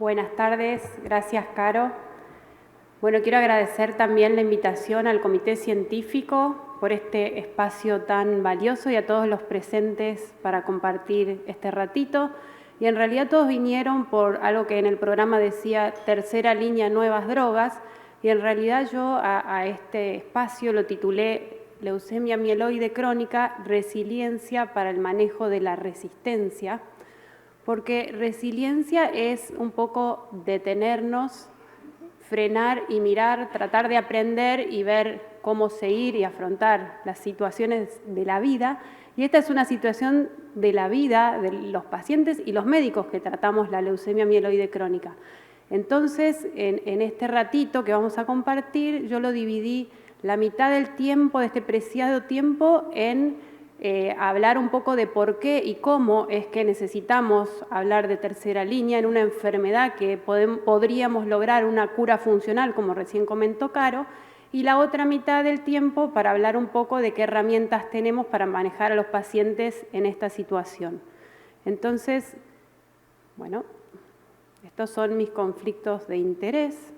Buenas tardes, gracias Caro. Bueno, quiero agradecer también la invitación al Comité Científico por este espacio tan valioso y a todos los presentes para compartir este ratito. Y en realidad todos vinieron por algo que en el programa decía tercera línea nuevas drogas, y en realidad yo a este espacio lo titulé Leucemia mieloide crónica, resiliencia para el manejo de la resistencia, porque resiliencia es un poco detenernos, frenar y mirar, tratar de aprender y ver cómo seguir y afrontar las situaciones de la vida. Y esta es una situación de la vida de los pacientes y los médicos que tratamos la leucemia mieloide crónica. Entonces, en este ratito que vamos a compartir, yo lo dividí la mitad del tiempo, de este preciado tiempo, en hablar un poco de por qué y cómo es que necesitamos hablar de tercera línea en una enfermedad que podríamos lograr una cura funcional, como recién comentó Caro, y la otra mitad del tiempo para hablar un poco de qué herramientas tenemos para manejar a los pacientes en esta situación. Entonces, bueno, estos son mis conflictos de interés.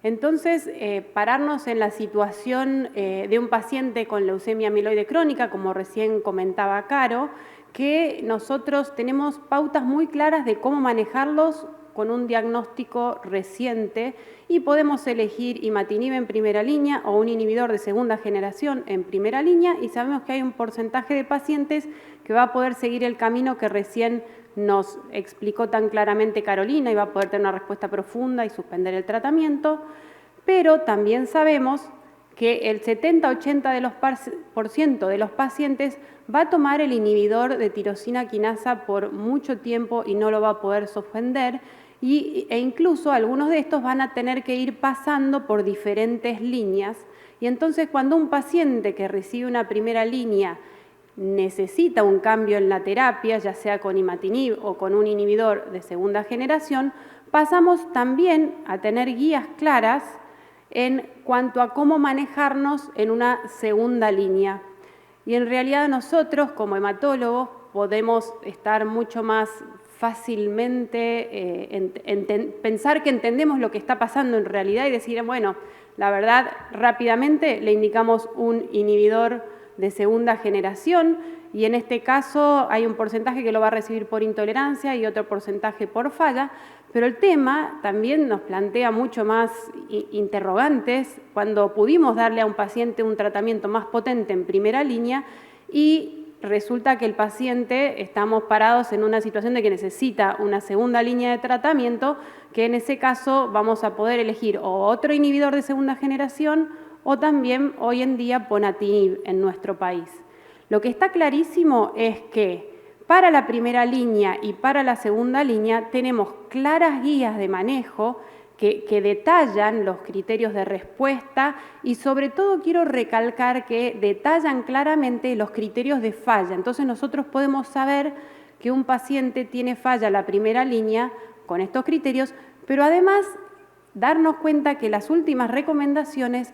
Entonces, pararnos en la situación de un paciente con leucemia mieloide crónica, como recién comentaba Caro, que nosotros tenemos pautas muy claras de cómo manejarlos con un diagnóstico reciente y podemos elegir imatinib en primera línea o un inhibidor de segunda generación en primera línea, y sabemos que hay un porcentaje de pacientes que va a poder seguir el camino que recién nos explicó tan claramente Carolina y va a poder tener una respuesta profunda y suspender el tratamiento, pero también sabemos que el 70-80% de los pacientes va a tomar el inhibidor de tirosina quinasa por mucho tiempo y no lo va a poder suspender, e incluso algunos de estos van a tener que ir pasando por diferentes líneas, y entonces cuando un paciente que recibe una primera línea necesita un cambio en la terapia, ya sea con imatinib o con un inhibidor de segunda generación, pasamos también a tener guías claras en cuanto a cómo manejarnos en una segunda línea. Y en realidad nosotros, como hematólogos, podemos estar mucho más fácilmente pensar que entendemos lo que está pasando en realidad y decir, bueno, la verdad, rápidamente le indicamos un inhibidor de segunda generación, y en este caso hay un porcentaje que lo va a recibir por intolerancia y otro porcentaje por falla, pero el tema también nos plantea mucho más interrogantes cuando pudimos darle a un paciente un tratamiento más potente en primera línea y resulta que el paciente estamos parados en una situación de que necesita una segunda línea de tratamiento, que en ese caso vamos a poder elegir o otro inhibidor de segunda generación o también hoy en día ponatinib en nuestro país. Lo que está clarísimo es que para la primera línea y para la segunda línea tenemos claras guías de manejo que detallan los criterios de respuesta y sobre todo quiero recalcar que detallan claramente los criterios de falla. Entonces nosotros podemos saber que un paciente tiene falla a la primera línea con estos criterios, pero además darnos cuenta que las últimas recomendaciones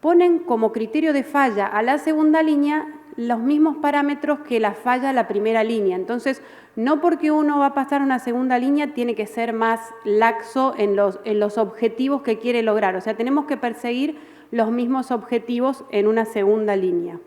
ponen como criterio de falla a la segunda línea los mismos parámetros que la falla a la primera línea. Entonces, no porque uno va a pasar a una segunda línea tiene que ser más laxo en los objetivos que quiere lograr. O sea, tenemos que perseguir los mismos objetivos en una segunda línea.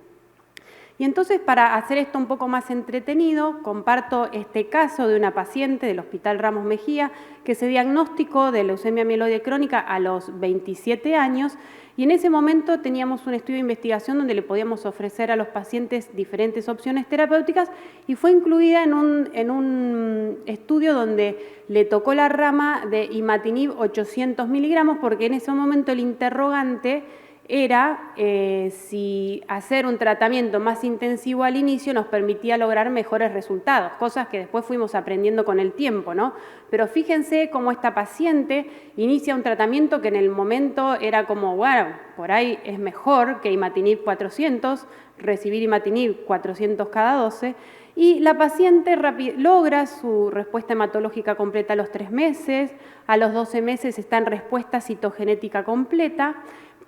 Y entonces, para hacer esto un poco más entretenido, comparto este caso de una paciente del Hospital Ramos Mejía que se diagnosticó de leucemia mieloide crónica a los 27 años, y en ese momento teníamos un estudio de investigación donde le podíamos ofrecer a los pacientes diferentes opciones terapéuticas, y fue incluida en un estudio donde le tocó la rama de imatinib 800 miligramos, porque en ese momento el interrogante era si hacer un tratamiento más intensivo al inicio nos permitía lograr mejores resultados, cosas que después fuimos aprendiendo con el tiempo, ¿no? Pero fíjense cómo esta paciente inicia un tratamiento que en el momento era como, bueno, por ahí es mejor que imatinib 400, recibir imatinib 400 cada 12, y la paciente logra su respuesta hematológica completa a los 3 meses, a los 12 meses está en respuesta citogenética completa,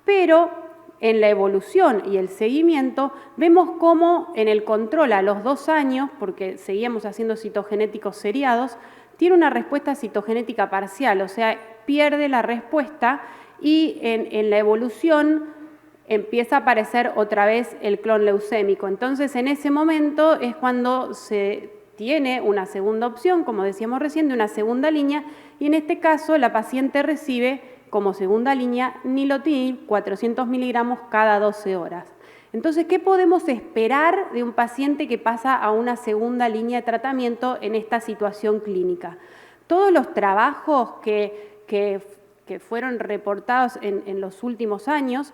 pero en la evolución y el seguimiento vemos cómo en el control a los 2 años, porque seguíamos haciendo citogenéticos seriados, tiene una respuesta citogenética parcial, o sea, pierde la respuesta y en la evolución empieza a aparecer otra vez el clon leucémico. Entonces, en ese momento es cuando se tiene una segunda opción, como decíamos recién, de una segunda línea, y en este caso la paciente recibe como segunda línea nilotinib 400 miligramos cada 12 horas. Entonces, ¿qué podemos esperar de un paciente que pasa a una segunda línea de tratamiento en esta situación clínica? Todos los trabajos que fueron reportados en los últimos años,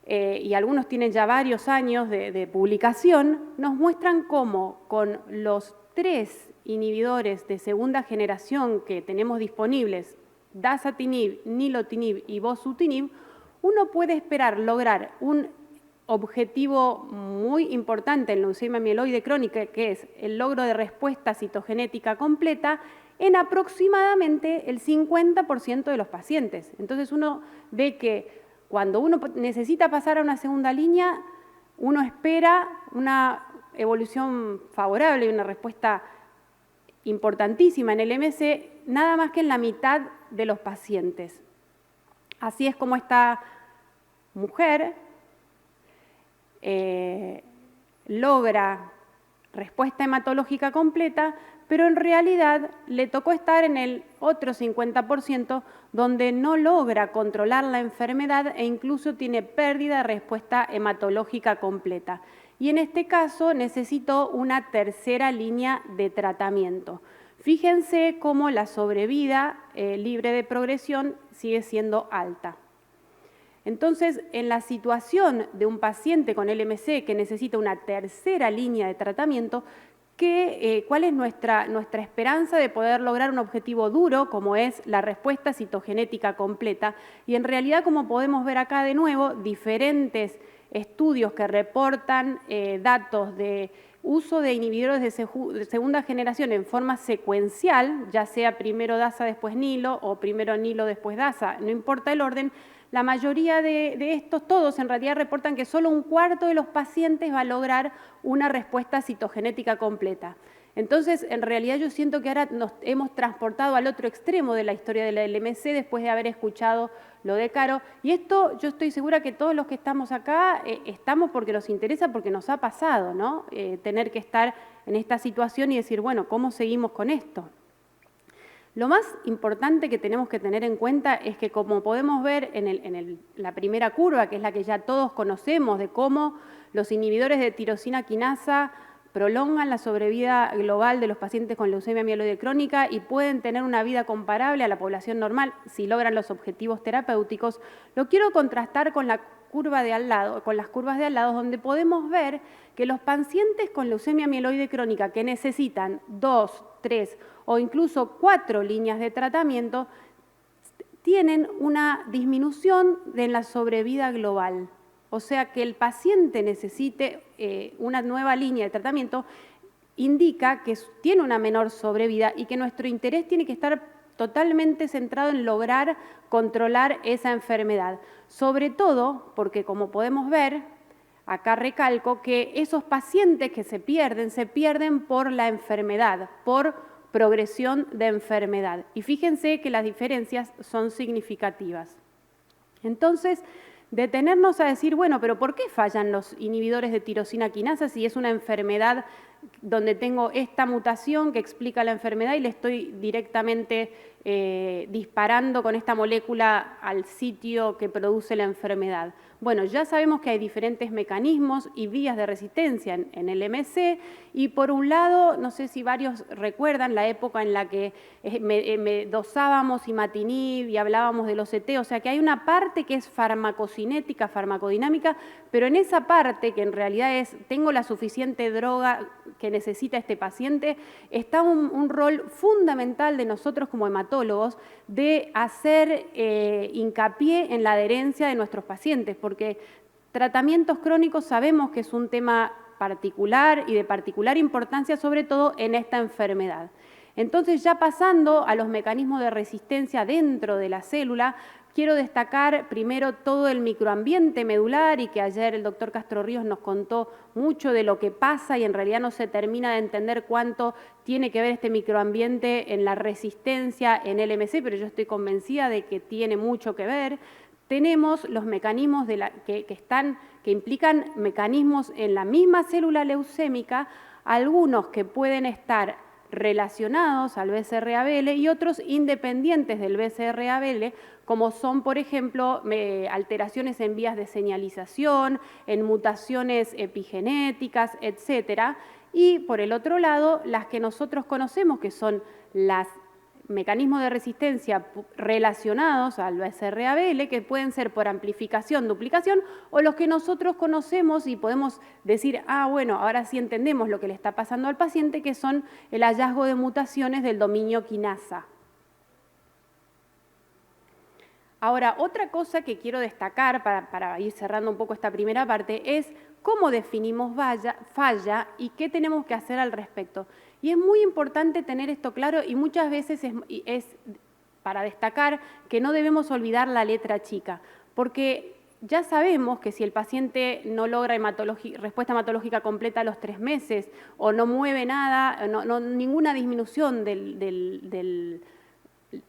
y algunos tienen ya varios años de publicación, nos muestran cómo con los 3 inhibidores de segunda generación que tenemos disponibles, dasatinib, nilotinib y bosutinib, uno puede esperar lograr un objetivo muy importante en leucemia mieloide crónica, que es el logro de respuesta citogenética completa en aproximadamente el 50% de los pacientes. Entonces uno ve que cuando uno necesita pasar a una segunda línea, uno espera una evolución favorable y una respuesta importantísima en el MS, nada más que en la mitad de los pacientes. Así es como esta mujer logra respuesta hematológica completa, pero en realidad le tocó estar en el otro 50% donde no logra controlar la enfermedad e incluso tiene pérdida de respuesta hematológica completa. Y en este caso necesitó una tercera línea de tratamiento. Fíjense cómo la sobrevida libre de progresión sigue siendo alta. Entonces, en la situación de un paciente con LMC que necesita una tercera línea de tratamiento, ¿cuál es nuestra esperanza de poder lograr un objetivo duro, como es la respuesta citogenética completa? Y en realidad, como podemos ver acá de nuevo, diferentes estudios que reportan datos de uso de inhibidores de segunda generación en forma secuencial, ya sea primero DASA, después NILO, o primero NILO, después DASA, no importa el orden. La mayoría de estos, todos en realidad reportan que solo un cuarto de los pacientes va a lograr una respuesta citogenética completa. Entonces, en realidad yo siento que ahora nos hemos transportado al otro extremo de la historia de la LMC después de haber escuchado lo de Caro. Y esto yo estoy segura que todos los que estamos acá estamos porque nos interesa, porque nos ha pasado, ¿no? Tener que estar en esta situación y decir, bueno, ¿cómo seguimos con esto? Lo más importante que tenemos que tener en cuenta es que, como podemos ver en la primera curva, que es la que ya todos conocemos, de cómo los inhibidores de tirosina quinasa prolongan la sobrevida global de los pacientes con leucemia mieloide crónica y pueden tener una vida comparable a la población normal si logran los objetivos terapéuticos, lo quiero contrastar con la curva de al lado, con las curvas de al lado, donde podemos ver que los pacientes con leucemia mieloide crónica que necesitan 2, 3 o incluso 4 líneas de tratamiento tienen una disminución de la sobrevida global. O sea, que el paciente necesite una nueva línea de tratamiento indica que tiene una menor sobrevida y que nuestro interés tiene que estar totalmente centrado en lograr controlar esa enfermedad. Sobre todo porque, como podemos ver, acá recalco que esos pacientes que se pierden por la enfermedad, por progresión de enfermedad. Y fíjense que las diferencias son significativas. Entonces, detenernos a decir, bueno, pero ¿por qué fallan los inhibidores de tirosina quinasa si es una enfermedad donde tengo esta mutación que explica la enfermedad y le estoy directamente disparando con esta molécula al sitio que produce la enfermedad? Bueno, ya sabemos que hay diferentes mecanismos y vías de resistencia en el MC, y por un lado, no sé si varios recuerdan la época en la que dosábamos imatinib y hablábamos del OCT, o sea que hay una parte que es farmacocinética, farmacodinámica, pero en esa parte que en realidad es, tengo la suficiente droga que necesita este paciente, está un rol fundamental de nosotros como hematólogos de hacer hincapié en la adherencia de nuestros pacientes, porque tratamientos crónicos sabemos que es un tema particular y de particular importancia, sobre todo en esta enfermedad. Entonces, ya pasando a los mecanismos de resistencia dentro de la célula, Quiero destacar primero todo el microambiente medular y que ayer el doctor Castro Ríos nos contó mucho de lo que pasa y en realidad no se termina de entender cuánto tiene que ver este microambiente en la resistencia en LMC, pero yo estoy convencida de que tiene mucho que ver. Tenemos los mecanismos que implican mecanismos en la misma célula leucémica, algunos que pueden estar relacionados al BCR-ABL y otros independientes del BCR-ABL, como son, por ejemplo, alteraciones en vías de señalización, en mutaciones epigenéticas, etcétera. Y, por el otro lado, las que nosotros conocemos, que son los mecanismos de resistencia relacionados al BCR-ABL, que pueden ser por amplificación, duplicación, o los que nosotros conocemos y podemos decir, bueno, ahora sí entendemos lo que le está pasando al paciente, que son el hallazgo de mutaciones del dominio quinasa. Ahora, otra cosa que quiero destacar para ir cerrando un poco esta primera parte es cómo definimos falla y qué tenemos que hacer al respecto. Y es muy importante tener esto claro y muchas veces es para destacar que no debemos olvidar la letra chica, porque ya sabemos que si el paciente no logra respuesta hematológica completa a los 3 meses o no mueve nada, ninguna disminución del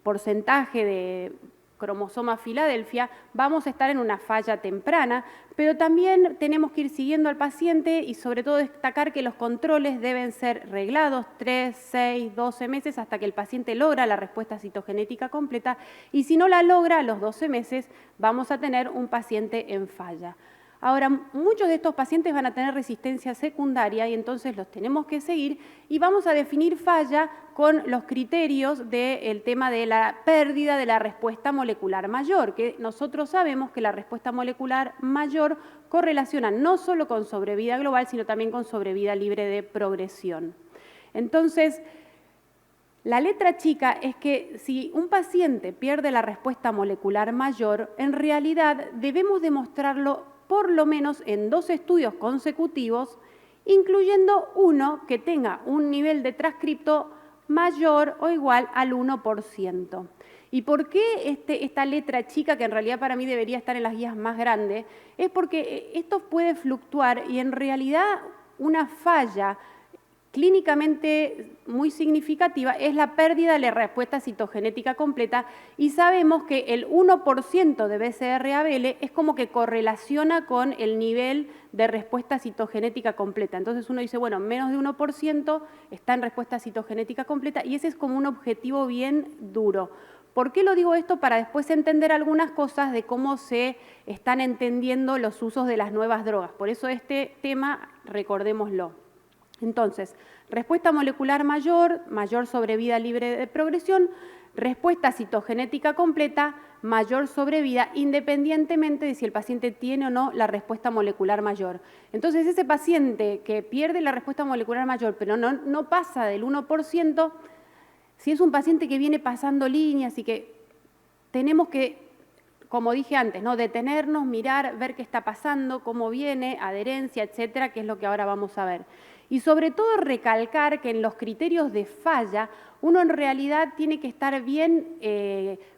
porcentaje de cromosoma Filadelfia, vamos a estar en una falla temprana, pero también tenemos que ir siguiendo al paciente y sobre todo destacar que los controles deben ser reglados 3, 6, 12 meses hasta que el paciente logra la respuesta citogenética completa y si no la logra a los 12 meses vamos a tener un paciente en falla. Ahora, muchos de estos pacientes van a tener resistencia secundaria y entonces los tenemos que seguir y vamos a definir falla con los criterios del tema de la pérdida de la respuesta molecular mayor, que nosotros sabemos que la respuesta molecular mayor correlaciona no solo con sobrevida global, sino también con sobrevida libre de progresión. Entonces, la letra chica es que si un paciente pierde la respuesta molecular mayor, en realidad debemos demostrarlo por lo menos en 2 estudios consecutivos, incluyendo uno que tenga un nivel de transcripto mayor o igual al 1%. ¿Y por qué esta letra chica, que en realidad para mí debería estar en las guías más grandes? Es porque esto puede fluctuar y en realidad una falla clínicamente muy significativa es la pérdida de la respuesta citogenética completa y sabemos que el 1% de BCR-ABL es como que correlaciona con el nivel de respuesta citogenética completa. Entonces uno dice, bueno, menos de 1% está en respuesta citogenética completa y ese es como un objetivo bien duro. ¿Por qué lo digo esto? Para después entender algunas cosas de cómo se están entendiendo los usos de las nuevas drogas. Por eso este tema, recordémoslo. Entonces, respuesta molecular mayor, mayor sobrevida libre de progresión, respuesta citogenética completa, mayor sobrevida, independientemente de si el paciente tiene o no la respuesta molecular mayor. Entonces, ese paciente que pierde la respuesta molecular mayor, pero no pasa del 1%, si es un paciente que viene pasando líneas y que tenemos que, como dije antes, ¿no? Detenernos, mirar, ver qué está pasando, cómo viene, adherencia, etcétera, que es lo que ahora vamos a ver. Y sobre todo recalcar que en los criterios de falla uno en realidad tiene que estar bien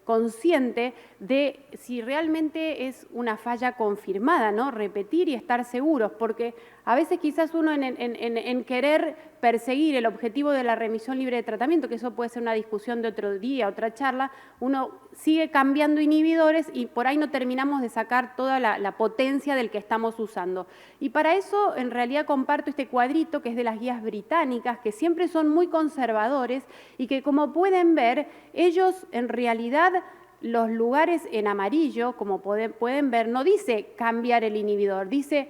consciente de si realmente es una falla confirmada, ¿no? Repetir y estar seguros, porque a veces quizás uno en querer perseguir el objetivo de la remisión libre de tratamiento, que eso puede ser una discusión de otro día, otra charla, uno sigue cambiando inhibidores y por ahí no terminamos de sacar toda la potencia del que estamos usando. Y para eso en realidad comparto este cuadrito que es de las guías británicas, que siempre son muy conservadores y que como pueden ver, ellos en realidad los lugares en amarillo, como pueden ver, no dice cambiar el inhibidor, dice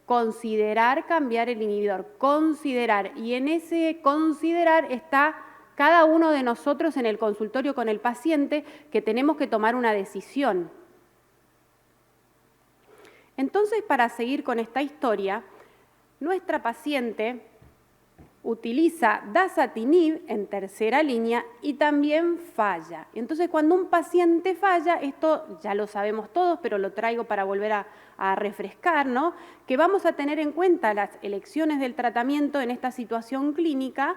considerar cambiar el inhibidor, considerar. Y en ese considerar está cada uno de nosotros en el consultorio con el paciente que tenemos que tomar una decisión. Entonces, para seguir con esta historia, nuestra paciente utiliza dasatinib en tercera línea y también falla. Entonces, cuando un paciente falla, esto ya lo sabemos todos, pero lo traigo para volver a refrescar, ¿no? Que vamos a tener en cuenta las elecciones del tratamiento en esta situación clínica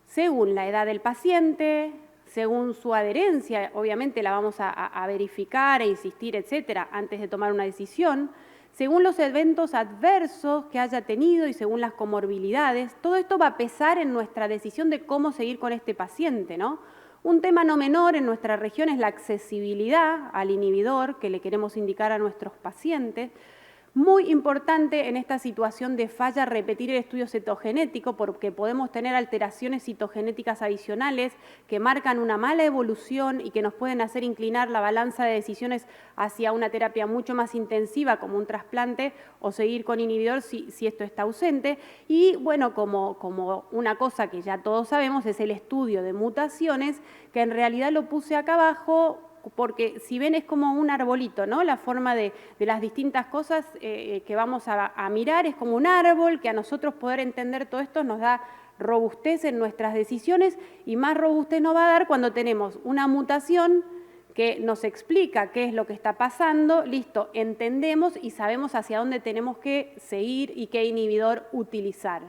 según la edad del paciente, según su adherencia, obviamente la vamos a verificar e insistir, etcétera, antes de tomar una decisión, según los eventos adversos que haya tenido y según las comorbilidades. Todo esto va a pesar en nuestra decisión de cómo seguir con este paciente, ¿no? Un tema no menor en nuestra región es la accesibilidad al inhibidor que le queremos indicar a nuestros pacientes. Muy importante en esta situación de falla repetir el estudio citogenético porque podemos tener alteraciones citogenéticas adicionales que marcan una mala evolución y que nos pueden hacer inclinar la balanza de decisiones hacia una terapia mucho más intensiva como un trasplante o seguir con inhibidor si esto está ausente. Y bueno, como una cosa que ya todos sabemos es el estudio de mutaciones, que en realidad lo puse acá abajo porque si ven es como un arbolito, ¿no? La forma de las distintas cosas que vamos a mirar es como un árbol que a nosotros poder entender todo esto nos da robustez en nuestras decisiones y más robustez nos va a dar cuando tenemos una mutación que nos explica qué es lo que está pasando, listo, entendemos y sabemos hacia dónde tenemos que seguir y qué inhibidor utilizar.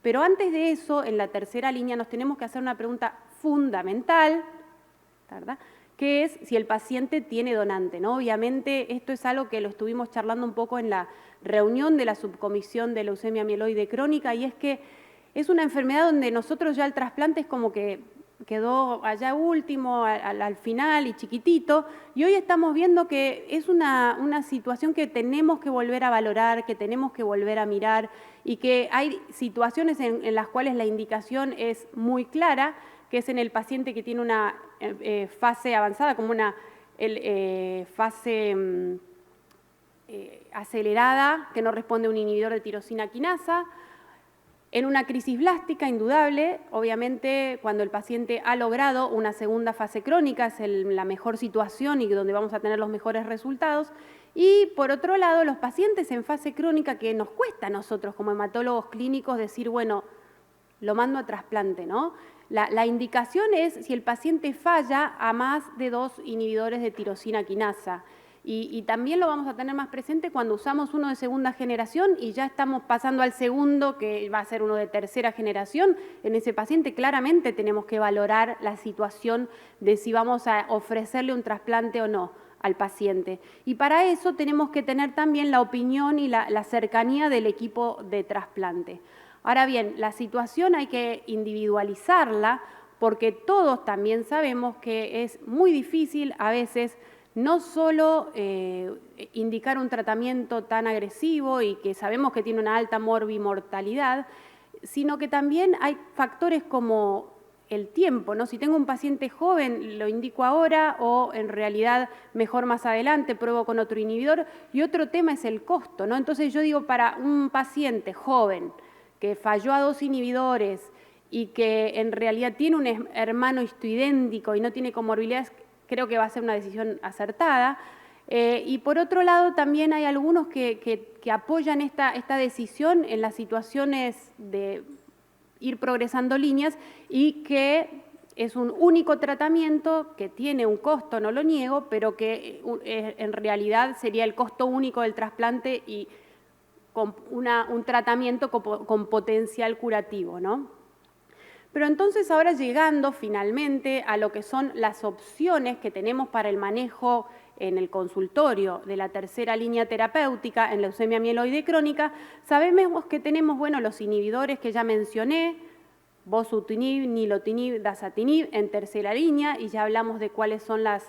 Pero antes de eso, en la tercera línea nos tenemos que hacer una pregunta fundamental, ¿verdad?, que es si el paciente tiene donante, ¿no? Obviamente esto es algo que lo estuvimos charlando un poco en la reunión de la subcomisión de leucemia mieloide crónica, y es que es una enfermedad donde nosotros ya el trasplante es como que quedó allá último, al final y chiquitito, y hoy estamos viendo que es una situación que tenemos que volver a valorar, que tenemos que volver a mirar, y que hay situaciones en las cuales la indicación es muy clara, que es en el paciente que tiene una fase avanzada, como una fase acelerada, que no responde a un inhibidor de tirosina quinasa. En una crisis blástica, indudable, obviamente cuando el paciente ha logrado una segunda fase crónica es la mejor situación y donde vamos a tener los mejores resultados. Y por otro lado, los pacientes en fase crónica que nos cuesta a nosotros como hematólogos clínicos decir, bueno, lo mando a trasplante, ¿no? La indicación es si el paciente falla a más de 2 inhibidores de tirosina quinasa. Y también lo vamos a tener más presente cuando usamos uno de segunda generación y ya estamos pasando al segundo, que va a ser uno de tercera generación. En ese paciente claramente tenemos que valorar la situación de si vamos a ofrecerle un trasplante o no al paciente. Y para eso tenemos que tener también la opinión y la cercanía del equipo de trasplante. Ahora bien, la situación hay que individualizarla porque todos también sabemos que es muy difícil a veces no solo indicar un tratamiento tan agresivo y que sabemos que tiene una alta morbimortalidad, sino que también hay factores como el tiempo, ¿no? Si tengo un paciente joven, lo indico ahora o en realidad mejor más adelante, pruebo con otro inhibidor. Y otro tema es el costo, ¿no? Entonces yo digo, para un paciente joven que falló a 2 inhibidores y que en realidad tiene un hermano histoidéntico y no tiene comorbilidades, creo que va a ser una decisión acertada. Y por otro lado, también hay algunos que apoyan esta decisión en las situaciones de ir progresando líneas y que es un único tratamiento que tiene un costo, no lo niego, pero que en realidad sería el costo único del trasplante y con un tratamiento con potencial curativo, ¿no? Pero entonces ahora llegando finalmente a lo que son las opciones que tenemos para el manejo en el consultorio de la tercera línea terapéutica en leucemia mieloide crónica, sabemos que tenemos, bueno, los inhibidores que ya mencioné, bosutinib, nilotinib, dasatinib en tercera línea, y ya hablamos de cuáles son la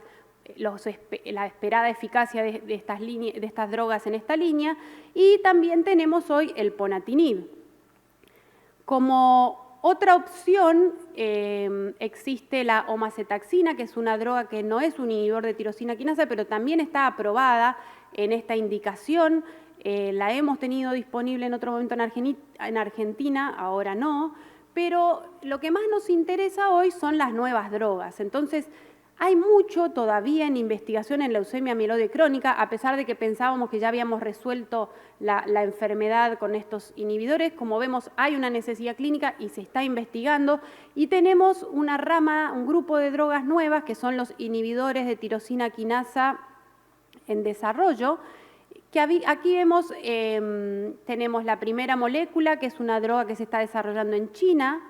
esperada eficacia de estas drogas en esta línea, y también tenemos hoy el ponatinib. Como otra opción existe la homacetaxina, que es una droga que no es un inhibidor de tirosina quinasa, pero también está aprobada en esta indicación. La hemos tenido disponible en otro momento en Argentina, ahora no, pero lo que más nos interesa hoy son las nuevas drogas. Entonces, hay mucho todavía en investigación en leucemia mieloide crónica, a pesar de que pensábamos que ya habíamos resuelto la enfermedad con estos inhibidores. Como vemos, hay una necesidad clínica y se está investigando. Y tenemos una rama, un grupo de drogas nuevas, que son los inhibidores de tirosina quinasa en desarrollo, que aquí vemos, tenemos la primera molécula, que es una droga que se está desarrollando en China,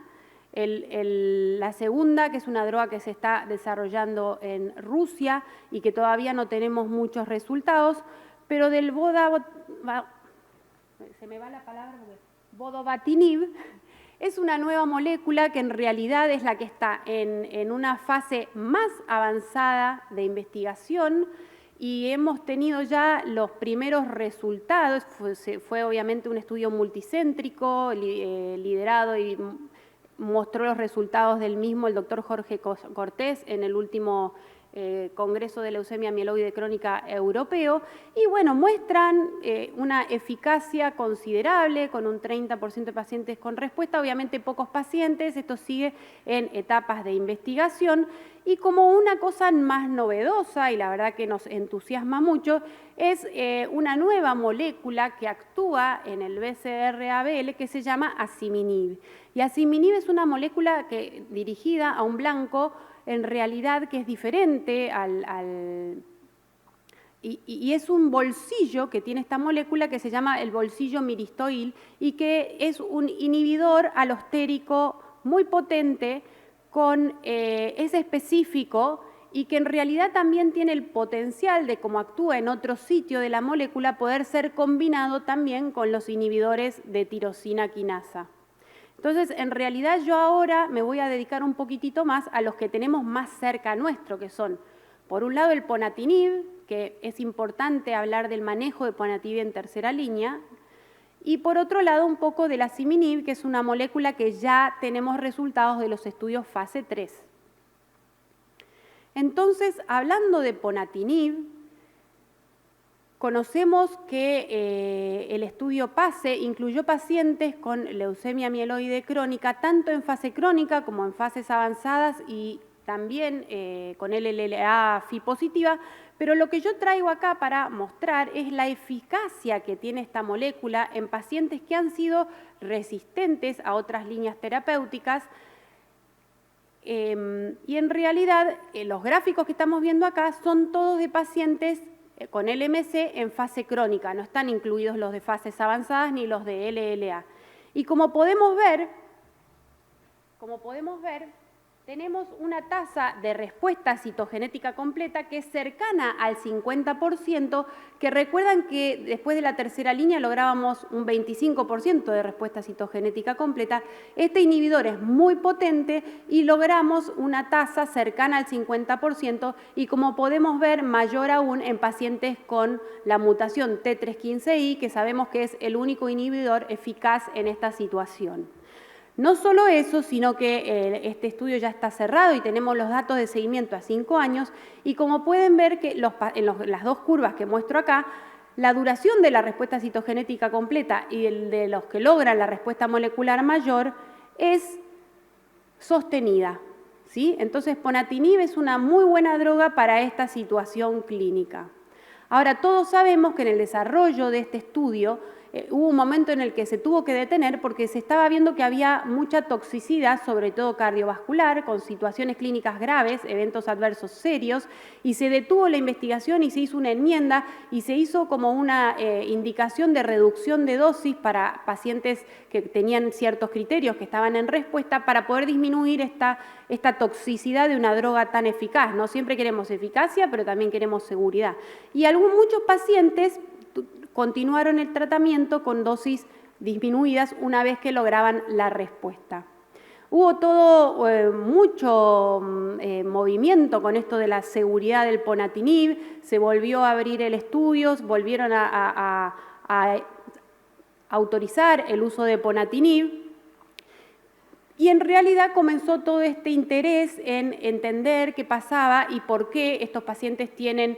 La segunda, que es una droga que se está desarrollando en Rusia y que todavía no tenemos muchos resultados, pero del vodobatinib es una nueva molécula que en realidad es la que está en una fase más avanzada de investigación y hemos tenido ya los primeros resultados. Fue obviamente un estudio multicéntrico, liderado y mostró los resultados del mismo el doctor Jorge Cortés en el último Congreso de Leucemia Mieloide Crónica Europeo, y bueno, muestran una eficacia considerable con un 30% de pacientes con respuesta, obviamente pocos pacientes, esto sigue en etapas de investigación, y como una cosa más novedosa, y la verdad que nos entusiasma mucho, es una nueva molécula que actúa en el BCR-ABL que se llama asciminib. Y asciminib es una molécula dirigida a un blanco en realidad que es diferente y es un bolsillo que tiene esta molécula que se llama el bolsillo miristoil y que es un inhibidor alostérico muy potente, es específico y que en realidad también tiene el potencial de, como actúa en otro sitio de la molécula, poder ser combinado también con los inhibidores de tirosina quinasa. Entonces, en realidad yo ahora me voy a dedicar un poquitito más a los que tenemos más cerca nuestro, que son, por un lado, el ponatinib, que es importante hablar del manejo de ponatinib en tercera línea, y por otro lado, un poco del asciminib, que es una molécula que ya tenemos resultados de los estudios fase 3. Entonces, hablando de ponatinib, conocemos que el estudio PASE incluyó pacientes con leucemia mieloide crónica, tanto en fase crónica como en fases avanzadas y también con LLA-FI positiva, pero lo que yo traigo acá para mostrar es la eficacia que tiene esta molécula en pacientes que han sido resistentes a otras líneas terapéuticas. Y en realidad, los gráficos que estamos viendo acá son todos de pacientes con LMC en fase crónica, no están incluidos los de fases avanzadas ni los de LLA. Y como podemos ver, tenemos una tasa de respuesta citogenética completa que es cercana al 50%, que recuerdan que después de la tercera línea lográbamos un 25% de respuesta citogenética completa. Este inhibidor es muy potente y logramos una tasa cercana al 50% y, como podemos ver, mayor aún en pacientes con la mutación T315I, que sabemos que es el único inhibidor eficaz en esta situación. No solo eso, sino que este estudio ya está cerrado y tenemos los datos de seguimiento a 5 años y como pueden ver que las dos curvas que muestro acá, la duración de la respuesta citogenética completa y el de los que logran la respuesta molecular mayor es sostenida, ¿sí? Entonces, ponatinib es una muy buena droga para esta situación clínica. Ahora, todos sabemos que en el desarrollo de este estudio hubo un momento en el que se tuvo que detener porque se estaba viendo que había mucha toxicidad, sobre todo cardiovascular, con situaciones clínicas graves, eventos adversos serios, y se detuvo la investigación y se hizo una enmienda y se hizo como una indicación de reducción de dosis para pacientes que tenían ciertos criterios que estaban en respuesta para poder disminuir esta toxicidad de una droga tan eficaz. No siempre queremos eficacia, pero también queremos seguridad. Y muchos pacientes continuaron el tratamiento con dosis disminuidas una vez que lograban la respuesta. Hubo mucho movimiento con esto de la seguridad del ponatinib, se volvió a abrir el estudio, volvieron a autorizar el uso de ponatinib. Y en realidad comenzó todo este interés en entender qué pasaba y por qué estos pacientes tienen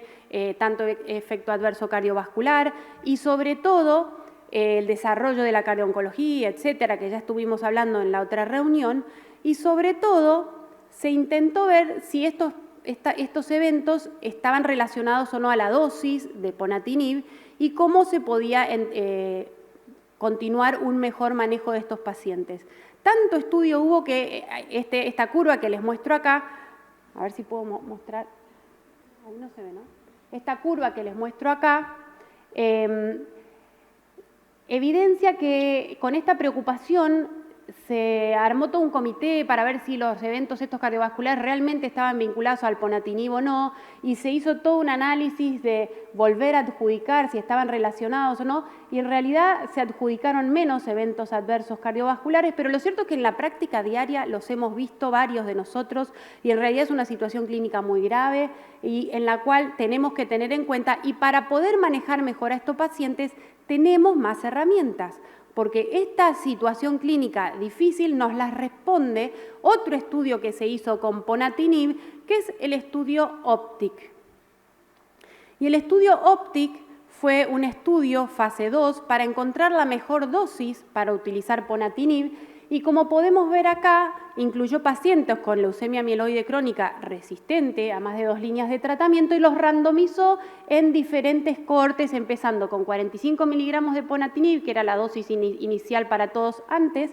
tanto efecto adverso cardiovascular y sobre todo el desarrollo de la cardio-oncología, etcétera, que ya estuvimos hablando en la otra reunión, y sobre todo se intentó ver si estos eventos estaban relacionados o no a la dosis de ponatinib y cómo se podía continuar un mejor manejo de estos pacientes. Tanto estudio hubo que esta curva que les muestro acá, a ver si puedo mostrar, ahí no se ve, ¿no? Esta curva que les muestro acá evidencia que con esta preocupación se armó todo un comité para ver si los eventos estos cardiovasculares realmente estaban vinculados al ponatinib o no, y se hizo todo un análisis de volver a adjudicar si estaban relacionados o no, y en realidad se adjudicaron menos eventos adversos cardiovasculares, pero lo cierto es que en la práctica diaria los hemos visto varios de nosotros, y en realidad es una situación clínica muy grave y en la cual tenemos que tener en cuenta, y para poder manejar mejor a estos pacientes tenemos más herramientas, porque esta situación clínica difícil nos la responde otro estudio que se hizo con ponatinib, que es el estudio OPTIC. Y el estudio OPTIC fue un estudio fase 2 para encontrar la mejor dosis para utilizar ponatinib, y como podemos ver acá, incluyó pacientes con leucemia mieloide crónica resistente a más de 2 líneas de tratamiento y los randomizó en diferentes cohortes, empezando con 45 miligramos de ponatinib, que era la dosis inicial para todos antes,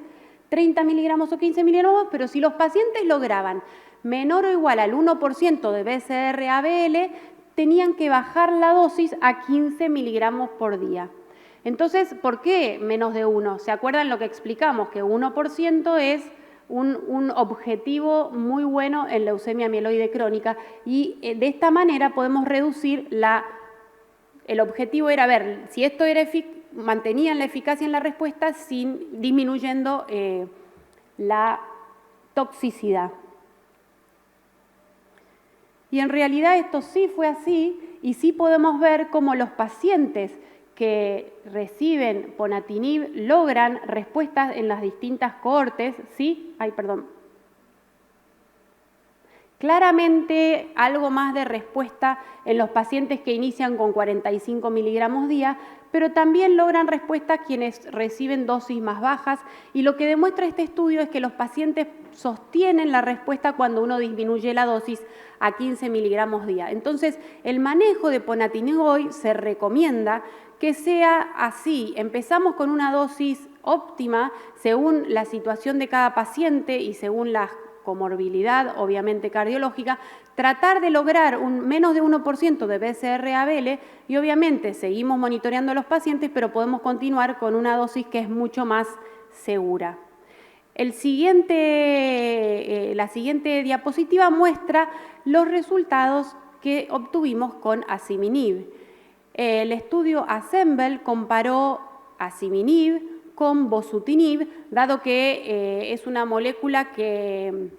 30 miligramos o 15 miligramos, pero si los pacientes lograban menor o igual al 1% de BCR-ABL, tenían que bajar la dosis a 15 miligramos por día. Entonces, ¿por qué menos de 1? ¿Se acuerdan lo que explicamos? Que 1% es un objetivo muy bueno en leucemia mieloide crónica, y de esta manera podemos reducir el objetivo era ver si esto era mantenían la eficacia en la respuesta sin disminuyendo la toxicidad. Y en realidad esto sí fue así, y sí podemos ver cómo los pacientes que reciben ponatinib logran respuestas en las distintas cohortes, ¿sí? Claramente algo más de respuesta en los pacientes que inician con 45 miligramos día, pero también logran respuesta quienes reciben dosis más bajas, y lo que demuestra este estudio es que los pacientes sostienen la respuesta cuando uno disminuye la dosis a 15 miligramos día. Entonces, el manejo de ponatinib hoy se recomienda que sea así. Empezamos con una dosis óptima según la situación de cada paciente y según la comorbilidad, obviamente cardiológica, tratar de lograr menos de 1% de BCR-ABL, y obviamente seguimos monitoreando a los pacientes, pero podemos continuar con una dosis que es mucho más segura. La siguiente diapositiva muestra los resultados que obtuvimos con asciminib. El estudio ASSEMBLE comparó asciminib con bosutinib, dado que es una molécula que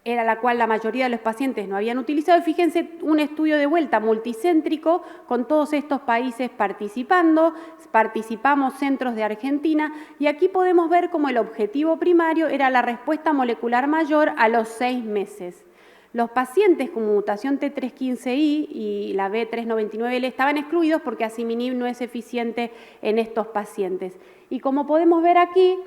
era la cual la mayoría de los pacientes no habían utilizado. Y fíjense, un estudio de vuelta multicéntrico con todos estos países participando, participamos centros de Argentina, y aquí podemos ver cómo el objetivo primario era la respuesta molecular mayor a los 6 meses. Los pacientes con mutación T315I y la B399L estaban excluidos porque asciminib no es eficiente en estos pacientes. Y como podemos ver aquí,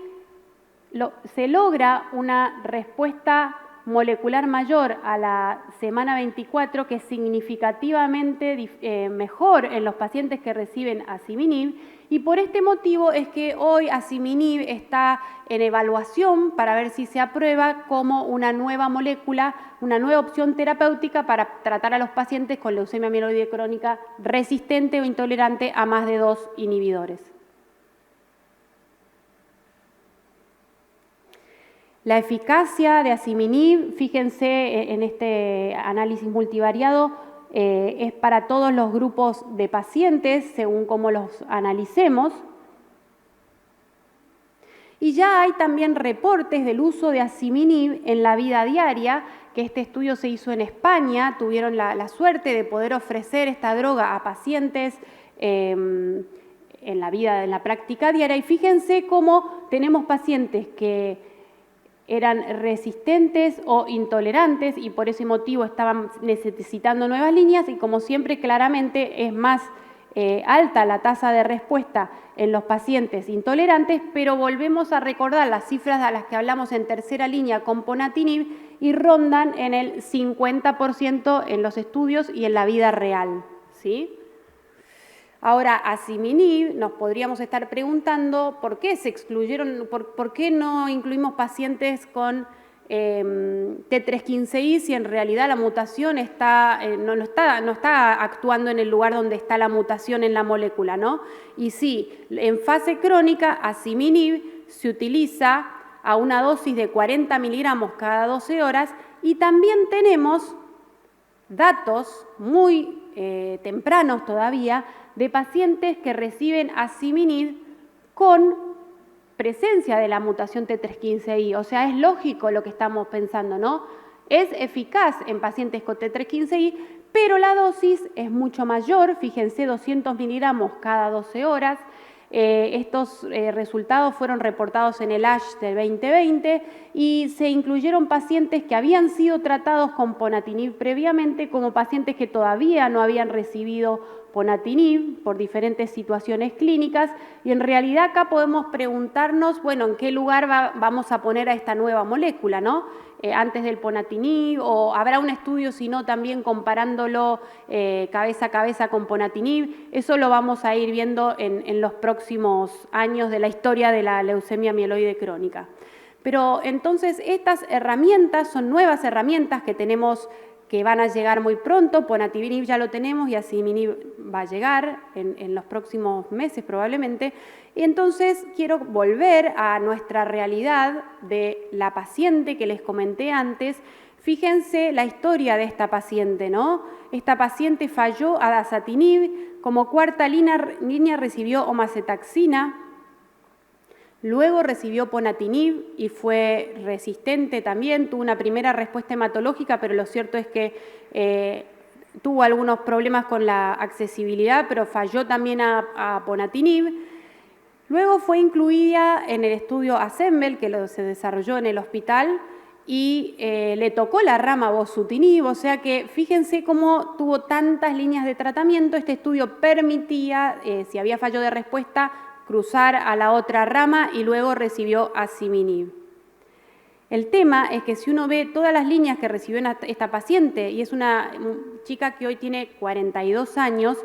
se logra una respuesta molecular mayor a la semana 24, que es significativamente mejor en los pacientes que reciben asciminib, y por este motivo es que hoy asciminib está en evaluación para ver si se aprueba como una nueva molécula, una nueva opción terapéutica para tratar a los pacientes con leucemia mieloide crónica resistente o intolerante a más de 2 inhibidores. La eficacia de asciminib, fíjense en este análisis multivariado, es para todos los grupos de pacientes, según cómo los analicemos. Y ya hay también reportes del uso de asciminib en la vida diaria, que este estudio se hizo en España, tuvieron la suerte de poder ofrecer esta droga a pacientes en la práctica diaria. Y fíjense cómo tenemos pacientes que eran resistentes o intolerantes y por ese motivo estaban necesitando nuevas líneas, y como siempre claramente es más alta la tasa de respuesta en los pacientes intolerantes, pero volvemos a recordar las cifras a las que hablamos en tercera línea con ponatinib y rondan en el 50% en los estudios y en la vida real, ¿sí? Ahora, asciminib, nos podríamos estar preguntando por qué se excluyeron, por qué no incluimos pacientes con T315I si en realidad la mutación no está actuando en el lugar donde está la mutación en la molécula, ¿no? Y sí, en fase crónica, asciminib se utiliza a una dosis de 40 miligramos cada 12 horas y también tenemos datos muy tempranos todavía de pacientes que reciben asciminib con presencia de la mutación T315I. O sea, es lógico lo que estamos pensando, ¿no? Es eficaz en pacientes con T315I, pero la dosis es mucho mayor, fíjense, 200 miligramos cada 12 horas. Estos resultados fueron reportados en el ASH del 2020 y se incluyeron pacientes que habían sido tratados con ponatinib previamente como pacientes que todavía no habían recibido ponatinib por diferentes situaciones clínicas y en realidad acá podemos preguntarnos, bueno, ¿en qué lugar vamos a poner a esta nueva molécula, ¿no? Antes del ponatinib o habrá un estudio, si no, también comparándolo cabeza a cabeza con ponatinib. Eso lo vamos a ir viendo en los próximos años de la historia de la leucemia mieloide crónica. Pero entonces estas herramientas son nuevas herramientas que tenemos que van a llegar muy pronto. Ponatinib ya lo tenemos y asciminib va a llegar en los próximos meses probablemente. Y entonces quiero volver a nuestra realidad de la paciente que les comenté antes. Fíjense la historia de esta paciente, ¿no? Esta paciente falló a dasatinib, como cuarta línea recibió omacetaxina, luego recibió ponatinib y fue resistente también, tuvo una primera respuesta hematológica, pero lo cierto es que tuvo algunos problemas con la accesibilidad, pero falló también a ponatinib. Luego fue incluida en el estudio ASSEMBLE, que se desarrolló en el hospital, y le tocó la rama bosutinib, o sea que fíjense cómo tuvo tantas líneas de tratamiento. Este estudio permitía, si había fallo de respuesta, cruzar a la otra rama y luego recibió asciminib. El tema es que si uno ve todas las líneas que recibió esta paciente, y es una chica que hoy tiene 42 años,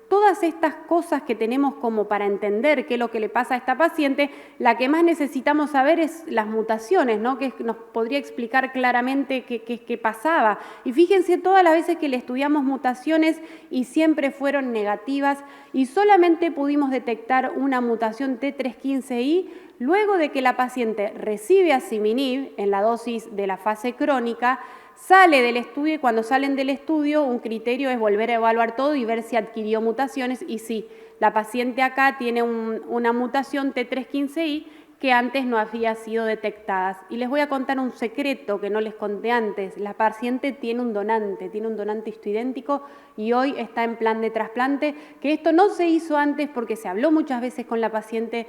todas estas cosas que tenemos como para entender qué es lo que le pasa a esta paciente, la que más necesitamos saber es las mutaciones, ¿no? Que nos podría explicar claramente qué pasaba. Y fíjense todas las veces que le estudiamos mutaciones y siempre fueron negativas y solamente pudimos detectar una mutación T315I luego de que la paciente recibe asciminib en la dosis de la fase crónica, sale del estudio y cuando salen del estudio un criterio es volver a evaluar todo y ver si adquirió mutaciones y sí, la paciente acá tiene una mutación T315I que antes no había sido detectada. Y les voy a contar un secreto que no les conté antes. La paciente tiene un donante histoidéntico y hoy está en plan de trasplante, que esto no se hizo antes porque se habló muchas veces con la paciente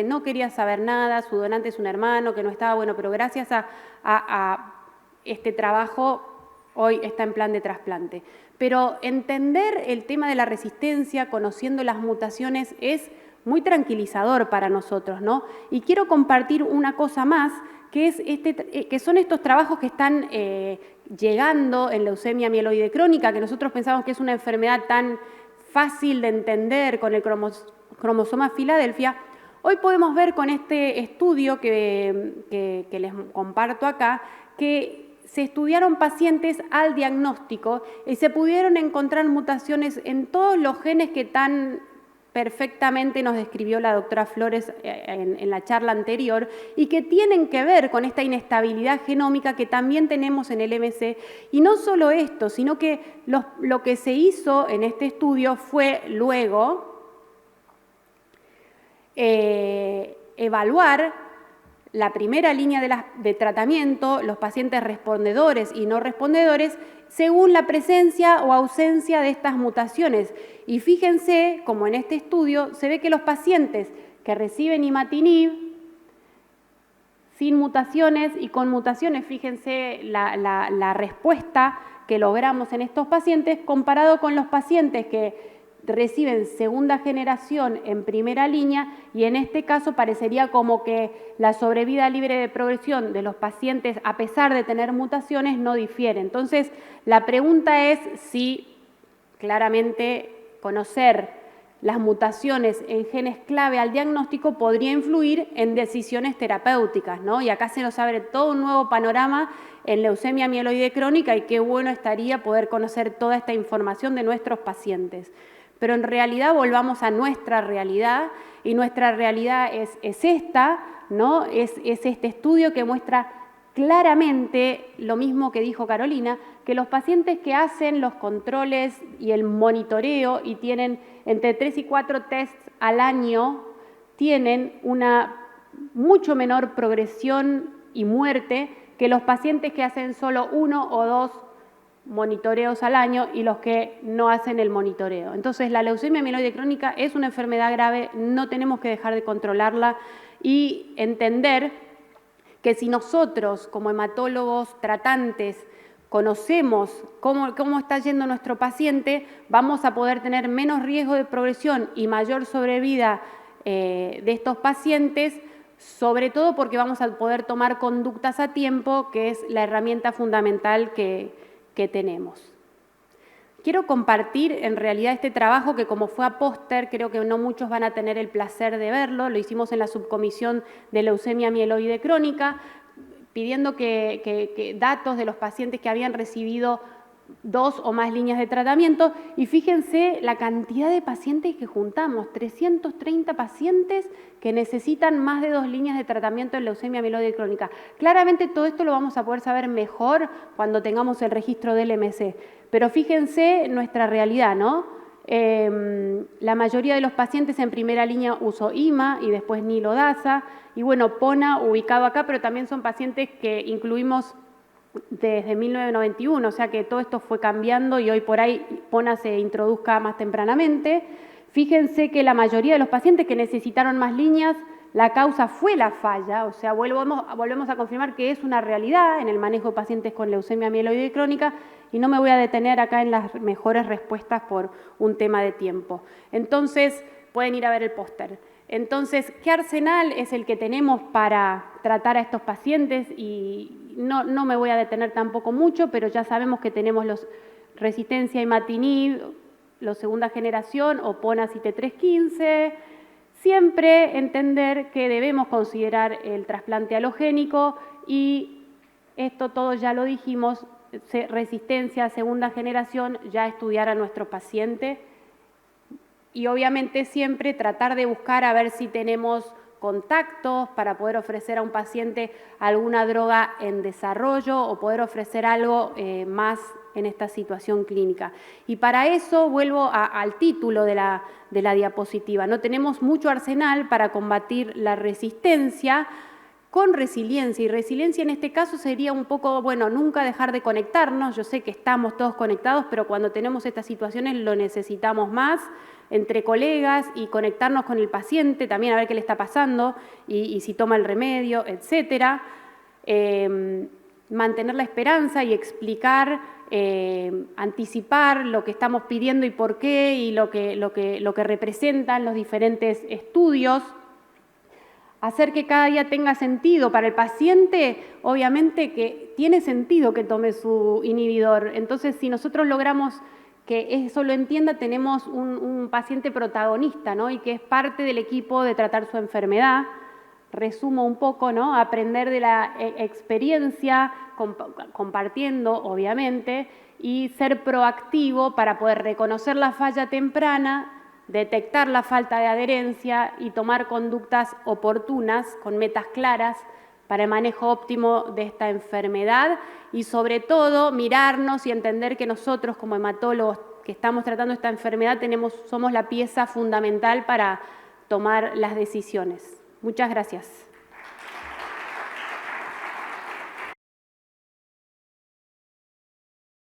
no quería saber nada, su donante es un hermano que no estaba bueno, pero gracias a este trabajo hoy está en plan de trasplante. Pero entender el tema de la resistencia, conociendo las mutaciones, es muy tranquilizador para nosotros, ¿no? Y quiero compartir una cosa más, que es que son estos trabajos que están llegando en leucemia mieloide crónica, que nosotros pensamos que es una enfermedad tan fácil de entender con el cromosoma Filadelfia. Hoy podemos ver con este estudio que les comparto acá, que se estudiaron pacientes al diagnóstico y se pudieron encontrar mutaciones en todos los genes que tan perfectamente nos describió la doctora Flores en la charla anterior y que tienen que ver con esta inestabilidad genómica que también tenemos en el MC. Y no solo esto, sino que lo que se hizo en este estudio fue luego evaluar la primera línea de tratamiento, los pacientes respondedores y no respondedores, según la presencia o ausencia de estas mutaciones. Y fíjense, como en este estudio, se ve que los pacientes que reciben imatinib, sin mutaciones y con mutaciones, fíjense la respuesta que logramos en estos pacientes, comparado con los pacientes que reciben segunda generación en primera línea y en este caso parecería como que la sobrevida libre de progresión de los pacientes a pesar de tener mutaciones no difiere. Entonces la pregunta es si claramente conocer las mutaciones en genes clave al diagnóstico podría influir en decisiones terapéuticas, ¿no? Y acá se nos abre todo un nuevo panorama en leucemia mieloide crónica y qué bueno estaría poder conocer toda esta información de nuestros pacientes. pero en realidad volvamos a nuestra realidad, y nuestra realidad es esta, ¿no? Es este estudio que muestra claramente lo mismo que dijo Carolina, que los pacientes que hacen los controles y el monitoreo y tienen entre 3 y 4 tests al año, tienen una mucho menor progresión y muerte que los pacientes que hacen solo 1 o 2 monitoreos al año y los que no hacen el monitoreo. Entonces, la leucemia mieloide crónica es una enfermedad grave, no tenemos que dejar de controlarla y entender que si nosotros, como hematólogos tratantes, conocemos cómo está yendo nuestro paciente, vamos a poder tener menos riesgo de progresión y mayor sobrevida de estos pacientes, sobre todo porque vamos a poder tomar conductas a tiempo, que es la herramienta fundamental que tenemos. Quiero compartir en realidad este trabajo que, como fue a póster, creo que no muchos van a tener el placer de verlo. Lo hicimos en la subcomisión de leucemia mieloide crónica, pidiendo que datos de los pacientes que habían recibido 2 o más líneas de tratamiento, y fíjense la cantidad de pacientes que juntamos, 330 pacientes que necesitan más de 2 líneas de tratamiento en leucemia mieloide crónica. Claramente todo esto lo vamos a poder saber mejor cuando tengamos el registro del LMC, pero fíjense nuestra realidad, ¿no? La mayoría de los pacientes en primera línea usó IMA y después Nilodasa, y bueno, PONA ubicado acá, pero también son pacientes que incluimos desde 1991, o sea que todo esto fue cambiando y hoy por ahí PONA se introduzca más tempranamente. Fíjense que la mayoría de los pacientes que necesitaron más líneas, la causa fue la falla, o sea, volvemos a confirmar que es una realidad en el manejo de pacientes con leucemia mieloide crónica, y no me voy a detener acá en las mejores respuestas por un tema de tiempo. Entonces, pueden ir a ver el póster. Entonces, ¿qué arsenal es el que tenemos para tratar a estos pacientes? Y no me voy a detener tampoco mucho, pero ya sabemos que tenemos los resistencia a imatinib, los segunda generación, o PONA CT315. Siempre entender que debemos considerar el trasplante halogénico, y esto todo ya lo dijimos, resistencia a segunda generación, ya estudiar a nuestro paciente. Y obviamente siempre tratar de buscar a ver si tenemos contactos para poder ofrecer a un paciente alguna droga en desarrollo o poder ofrecer algo más en esta situación clínica. Y para eso vuelvo al título de la diapositiva. No tenemos mucho arsenal para combatir la resistencia con resiliencia, y resiliencia en este caso sería un poco, bueno, nunca dejar de conectarnos. Yo sé que estamos todos conectados, pero cuando tenemos estas situaciones lo necesitamos más, entre colegas, y conectarnos con el paciente, también a ver qué le está pasando y si toma el remedio, etcétera. Mantener la esperanza y explicar, anticipar lo que estamos pidiendo y por qué, y lo que representan los diferentes estudios. Hacer que cada día tenga sentido para el paciente, obviamente que tiene sentido que tome su inhibidor. Entonces, si nosotros logramos que eso lo entienda, tenemos un paciente protagonista, ¿no? Y que es parte del equipo de tratar su enfermedad. Resumo un poco, ¿no? Aprender de la experiencia, compartiendo, obviamente, y ser proactivo para poder reconocer la falla temprana, detectar la falta de adherencia y tomar conductas oportunas con metas claras para el manejo óptimo de esta enfermedad, y sobre todo mirarnos y entender que nosotros como hematólogos que estamos tratando esta enfermedad somos la pieza fundamental para tomar las decisiones. Muchas gracias.